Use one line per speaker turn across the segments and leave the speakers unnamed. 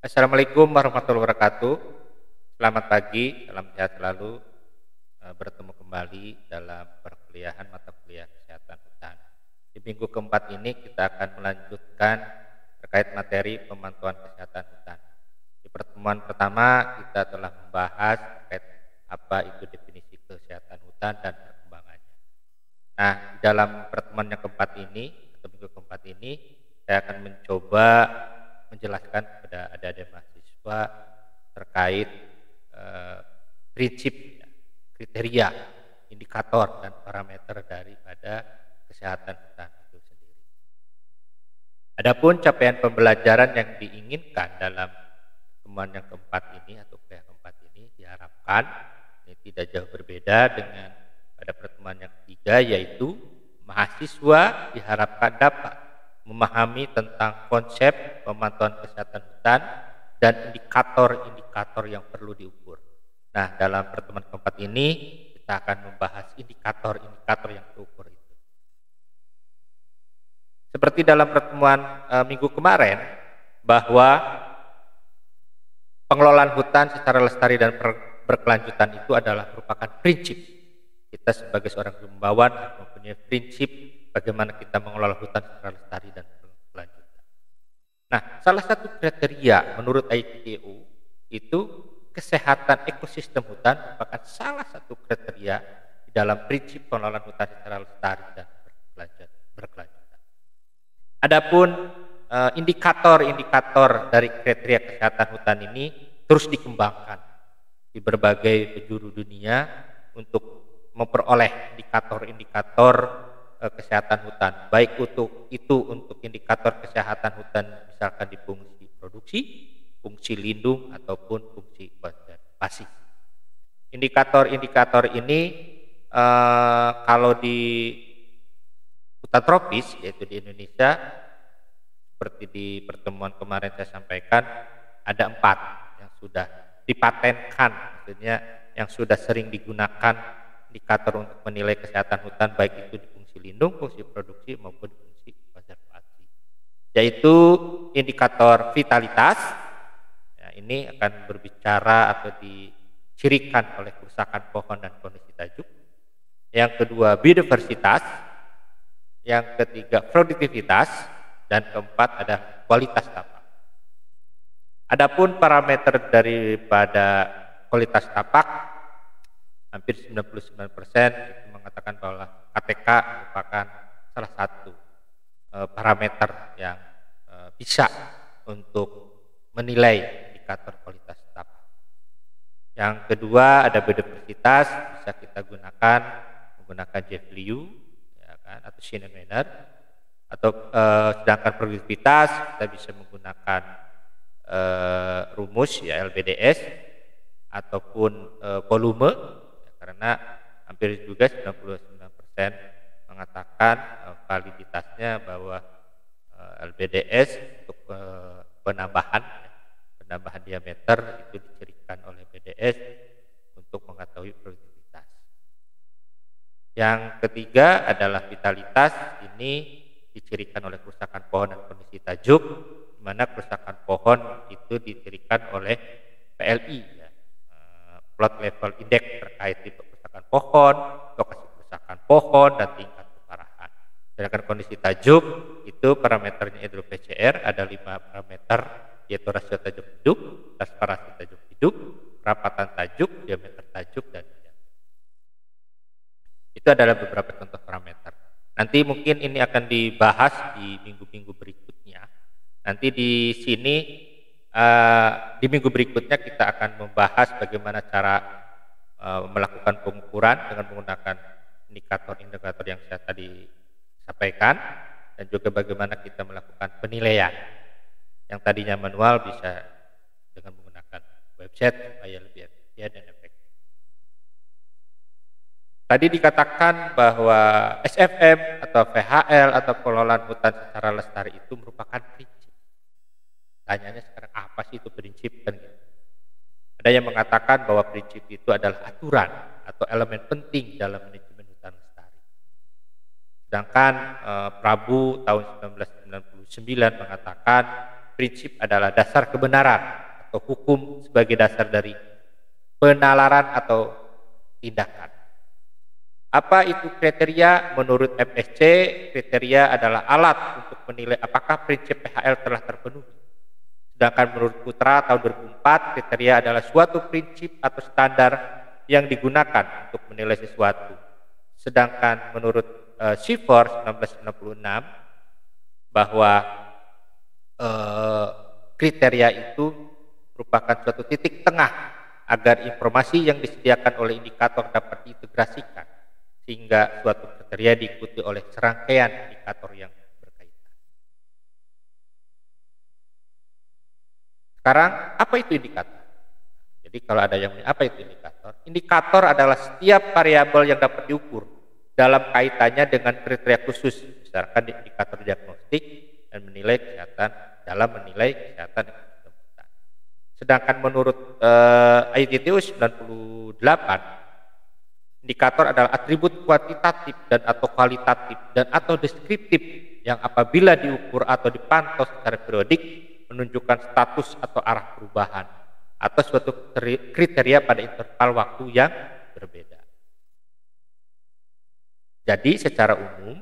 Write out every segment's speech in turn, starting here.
Assalamualaikum warahmatullahi wabarakatuh. Selamat pagi, salam sehat selalu. Bertemu kembali dalam perkuliahan mata kuliah kesehatan hutan. Di minggu keempat ini kita akan melanjutkan terkait materi pemantauan kesehatan hutan. Di pertemuan pertama kita telah membahas terkait apa itu definisi kesehatan hutan dan perkembangannya. Nah, di dalam pertemuan yang keempat ini atau minggu keempat ini saya akan mencoba menjelaskan kepada adik-adik mahasiswa terkait prinsip, kriteria, indikator dan parameter daripada kesehatan hutan itu sendiri. Adapun capaian pembelajaran yang diinginkan dalam pertemuan yang keempat ini atau kuliah keempat ini diharapkan ini tidak jauh berbeda dengan pada pertemuan yang ketiga, yaitu mahasiswa diharapkan dapat memahami tentang konsep pemantauan kesehatan hutan dan indikator-indikator yang perlu diukur. Nah, dalam pertemuan keempat ini kita akan membahas indikator-indikator yang terukur itu. Seperti dalam pertemuan minggu kemarin, bahwa pengelolaan hutan secara lestari dan berkelanjutan itu adalah merupakan prinsip. Kita sebagai seorang ilmuwan mempunyai prinsip bagaimana kita mengelola hutan secara lestari dan berkelanjutan. Nah, salah satu kriteria menurut IPCO itu kesehatan ekosistem hutan merupakan salah satu kriteria di dalam prinsip pengelolaan hutan secara lestari dan berkelanjutan. Adapun indikator-indikator dari kriteria kesehatan hutan ini terus dikembangkan di berbagai penjuru dunia untuk memperoleh indikator-indikator kesehatan hutan, baik untuk indikator kesehatan hutan misalkan di fungsi produksi, fungsi lindung ataupun fungsi konservasi. Indikator-indikator ini kalau di hutan tropis yaitu di Indonesia seperti di pertemuan kemarin saya sampaikan ada 4 yang sudah dipatenkan, maksudnya yang sudah sering digunakan indikator untuk menilai kesehatan hutan baik itu di fungsi lindung, fungsi produksi maupun fungsi konservasi, yaitu indikator vitalitas. Ya, ini akan berbicara atau dicirikan oleh kerusakan pohon dan kondisi tajuk. Yang kedua biodiversitas, yang ketiga produktivitas, dan keempat ada kualitas tapak. Adapun parameter daripada kualitas tapak hampir 99% itu mengatakan bahwa KTK merupakan salah satu parameter yang bisa untuk menilai indikator kualitas tapak. Yang kedua ada biodiversitas, bisa kita menggunakan Jeff Liu ya kan, atau Shannon Weiner, atau sedangkan produktivitas kita bisa menggunakan rumus ya LBDS ataupun volume. Karena hampir juga 99% mengatakan validitasnya bahwa LBDS untuk penambahan diameter itu dicirikan oleh BDS untuk mengetahui produktivitas. Yang ketiga adalah vitalitas, ini dicirikan oleh kerusakan pohon dan kondisi tajuk, di mana kerusakan pohon itu dicirikan oleh PLI ya. Plot level index terkait tipe kerusakan pohon, lokasi kerusakan pohon, dan tingkat keparahan. Sedangkan kondisi tajuk itu parameternya hidro-PCR ada 5 parameter, yaitu rasio tajuk hidup, transparansi tajuk hidup, kerapatan tajuk, diameter tajuk, dan itu adalah beberapa contoh parameter. Nanti mungkin ini akan dibahas di minggu-minggu berikutnya. Nanti di sini di minggu berikutnya kita akan membahas bagaimana cara melakukan pengukuran dengan menggunakan indikator-indikator yang saya tadi sampaikan, dan juga bagaimana kita melakukan penilaian yang tadinya manual bisa dengan menggunakan website supaya lebih efisien dan efektif. Tadi dikatakan bahwa SFM atau VHL atau pengelolaan hutan secara lestari itu merupakan prinsip. Tanyanya sekarang apa sih itu prinsip kan gitu. Ada yang mengatakan bahwa prinsip itu adalah aturan atau elemen penting dalam manajemen hutan lestari. Sedangkan Prabu tahun 1999 mengatakan prinsip adalah dasar kebenaran atau hukum sebagai dasar dari penalaran atau tindakan. Apa itu kriteria? Menurut FSC, kriteria adalah alat untuk menilai apakah prinsip PHL telah terpenuhi. Sedangkan menurut Putra tahun 2004, kriteria adalah suatu prinsip atau standar yang digunakan untuk menilai sesuatu. Sedangkan menurut Shivers 1996, bahwa kriteria itu merupakan suatu titik tengah agar informasi yang disediakan oleh indikator dapat diintegrasikan, sehingga suatu kriteria diikuti oleh serangkaian indikator yang berkaitan. Sekarang, apa itu indikator? Jadi kalau ada yang apa itu indikator? Indikator adalah setiap variabel yang dapat diukur dalam kaitannya dengan kriteria khusus, misalkan indikator diagnostik dan menilai kesehatan dalam menilai kesehatan ekonomi kebutuhan. Sedangkan menurut ITTU 98, indikator adalah atribut kuantitatif dan atau kualitatif dan atau deskriptif yang apabila diukur atau dipantau secara periodik menunjukkan status atau arah perubahan atau suatu kriteria pada interval waktu yang berbeda. Jadi secara umum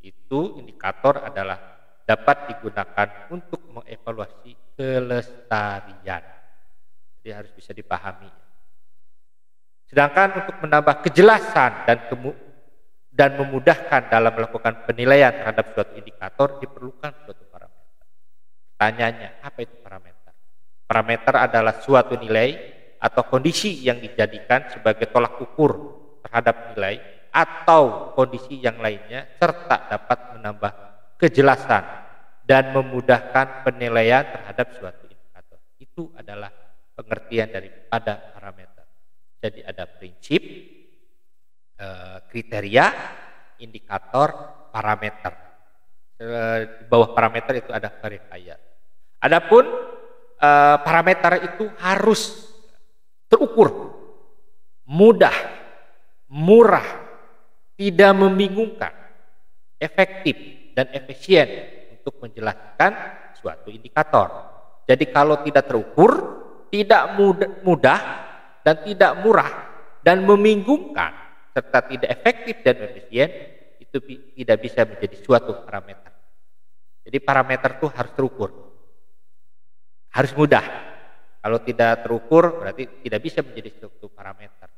itu indikator adalah dapat digunakan untuk mengevaluasi kelestarian. Jadi harus bisa dipahami. Sedangkan untuk menambah kejelasan dan memudahkan dalam melakukan penilaian terhadap suatu indikator diperlukan suatu parameter. Pertanyaannya, apa itu parameter? Parameter adalah suatu nilai atau kondisi yang dijadikan sebagai tolak ukur terhadap nilai atau kondisi yang lainnya serta dapat menambah kejelasan dan memudahkan penilaian terhadap suatu indikator. Itu adalah pengertian daripada parameter. Jadi ada prinsip, kriteria, indikator, parameter. Di bawah parameter itu ada verifier. Adapun parameter itu harus terukur, mudah, murah, tidak membingungkan, efektif dan efisien untuk menjelaskan suatu indikator. Jadi kalau tidak terukur, tidak mudah dan tidak murah dan membingungkan serta tidak efektif dan efisien, itu tidak bisa menjadi suatu parameter. Jadi parameter itu harus terukur, harus mudah. Kalau tidak terukur berarti tidak bisa menjadi suatu parameter.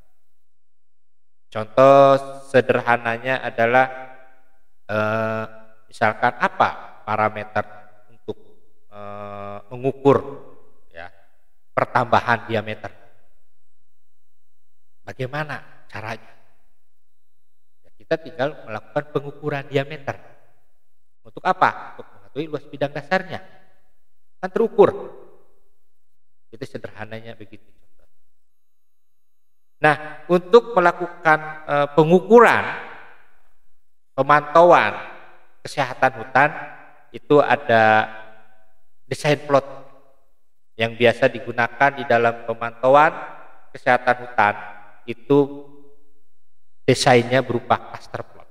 Contoh sederhananya adalah misalkan apa parameter untuk mengukur ya pertambahan diameter. Bagaimana caranya? Ya, kita tinggal melakukan pengukuran diameter. Untuk apa? Untuk mengetahui luas bidang dasarnya. Kan terukur. Itu sederhananya begitu. Nah, untuk melakukan pengukuran, pemantauan kesehatan hutan itu ada desain plot yang biasa digunakan di dalam pemantauan kesehatan hutan. Itu desainnya berupa cluster plot.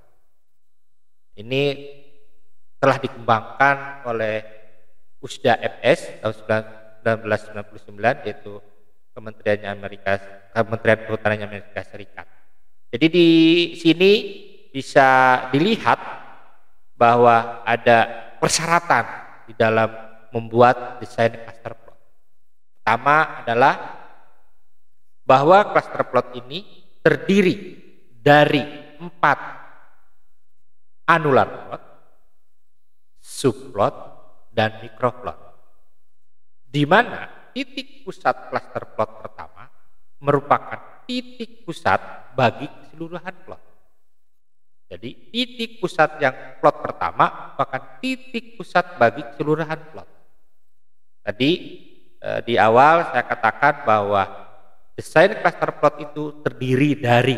Ini telah dikembangkan oleh USDA FS tahun 1999, yaitu Kementerian Perhutanan Amerika Serikat. Jadi di sini bisa dilihat bahwa ada persyaratan di dalam membuat desain cluster plot. Pertama adalah bahwa cluster plot ini terdiri dari 4 annular plot, subplot, dan microplot, di mana titik pusat cluster plot pertama merupakan titik pusat bagi keseluruhan plot. Jadi titik pusat yang plot pertama merupakan titik pusat bagi keseluruhan plot. Tadi di awal saya katakan bahwa desain cluster plot itu terdiri dari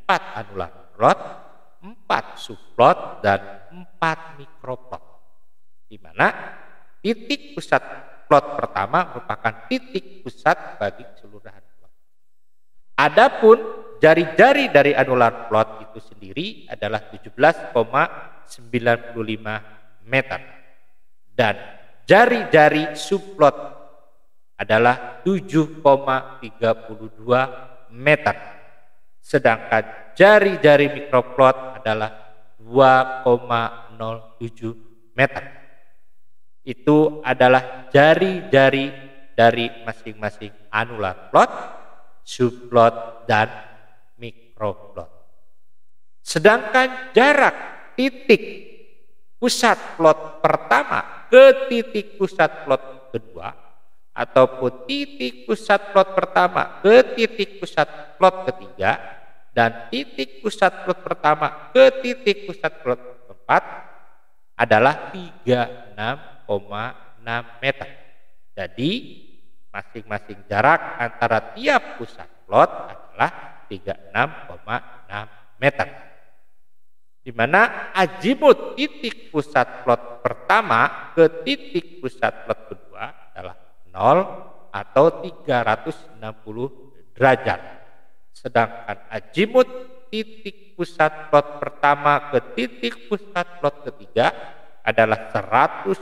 4 annular plot, 4 subplot, dan 4 microplot, di mana titik pusat plot pertama merupakan titik pusat bagi keseluruhan plot. Adapun jari-jari dari annular plot itu sendiri adalah 17,95 meter dan jari-jari subplot adalah 7,32 meter. Sedangkan jari-jari mikroplot adalah 2,07 meter. Itu adalah jari-jari dari masing-masing anular plot, subplot, dan mikroplot. Sedangkan jarak titik pusat plot pertama ke titik pusat plot kedua ataupun titik pusat plot pertama ke titik pusat plot ketiga dan titik pusat plot pertama ke titik pusat plot keempat adalah 36,6 meter. Jadi masing-masing jarak antara tiap pusat plot adalah 36,6 meter. Di mana azimut titik pusat plot pertama ke titik pusat plot kedua adalah 0 atau 360 derajat. Sedangkan azimut titik pusat plot pertama ke titik pusat plot ketiga adalah 120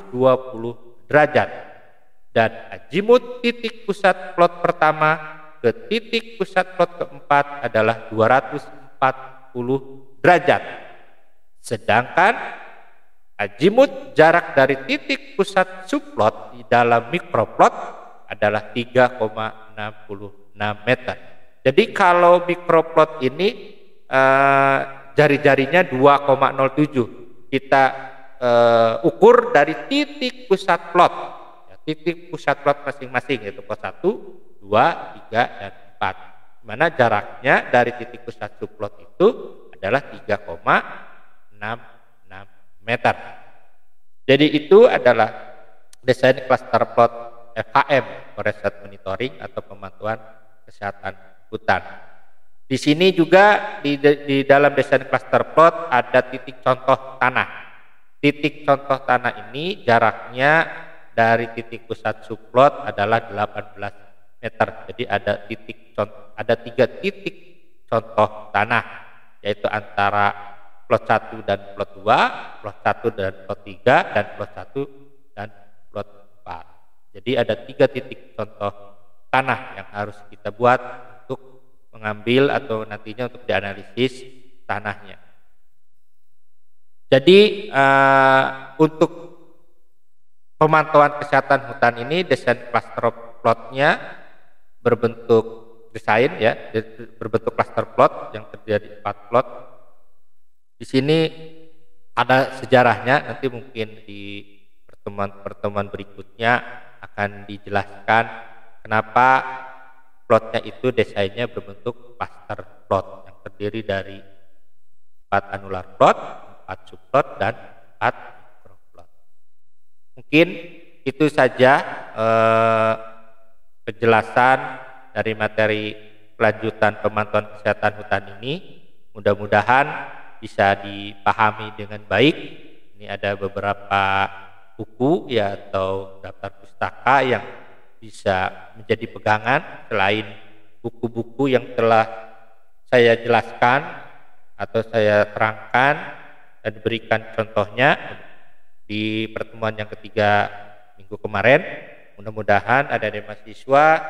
derajat. Dan azimut titik pusat plot pertama ke titik pusat plot keempat adalah 240 derajat. Sedangkan azimut jarak dari titik pusat subplot di dalam mikroplot adalah 3,66 meter. Jadi kalau mikroplot ini jari-jarinya 2,07, kita ukur dari titik pusat plot. Titik pusat plot masing-masing yaitu plot 1, 2, 3, dan 4. Dimana jaraknya dari titik pusat subplot itu adalah 3,66 meter. Jadi itu adalah desain cluster plot FHM, Forest Monitoring atau pemantauan kesehatan hutan. Di sini juga di dalam desain cluster plot ada titik contoh tanah. Titik contoh tanah ini jaraknya dari titik pusat subplot adalah 18 meter. Jadi ada tiga titik contoh tanah, yaitu antara plot 1 dan plot 2, plot 1 dan plot 3, dan plot 1 dan plot 4. Jadi ada 3 titik contoh tanah yang harus kita buat untuk mengambil atau nantinya untuk dianalisis tanahnya. Jadi untuk pemantauan kesehatan hutan ini desain cluster plotnya berbentuk desain ya, berbentuk cluster plot yang terjadi 4 plot. Di sini ada sejarahnya, nanti mungkin di pertemuan berikutnya akan dijelaskan kenapa plotnya itu desainnya berbentuk cluster plot yang terdiri dari 4 anular plot, 4 subplot, dan 4 mikroplot. Mungkin itu saja penjelasan dari materi kelanjutan pemantauan kesehatan hutan ini. Mudah-mudahan bisa dipahami dengan baik. Ini ada beberapa buku ya atau daftar pustaka yang bisa menjadi pegangan selain buku-buku yang telah saya jelaskan atau saya terangkan dan diberikan contohnya di pertemuan yang ketiga minggu kemarin. Mudah-mudahan ada dari mahasiswa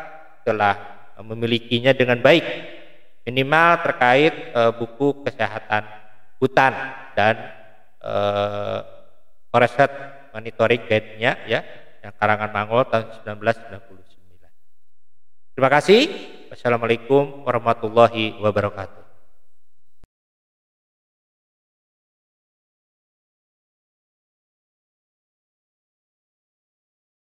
telah memilikinya dengan baik, minimal terkait buku kesehatan hutan dan Forest Monitoring Guide-nya ya, yang karangan Mangol tahun 1999. Terima kasih. Wassalamualaikum warahmatullahi wabarakatuh.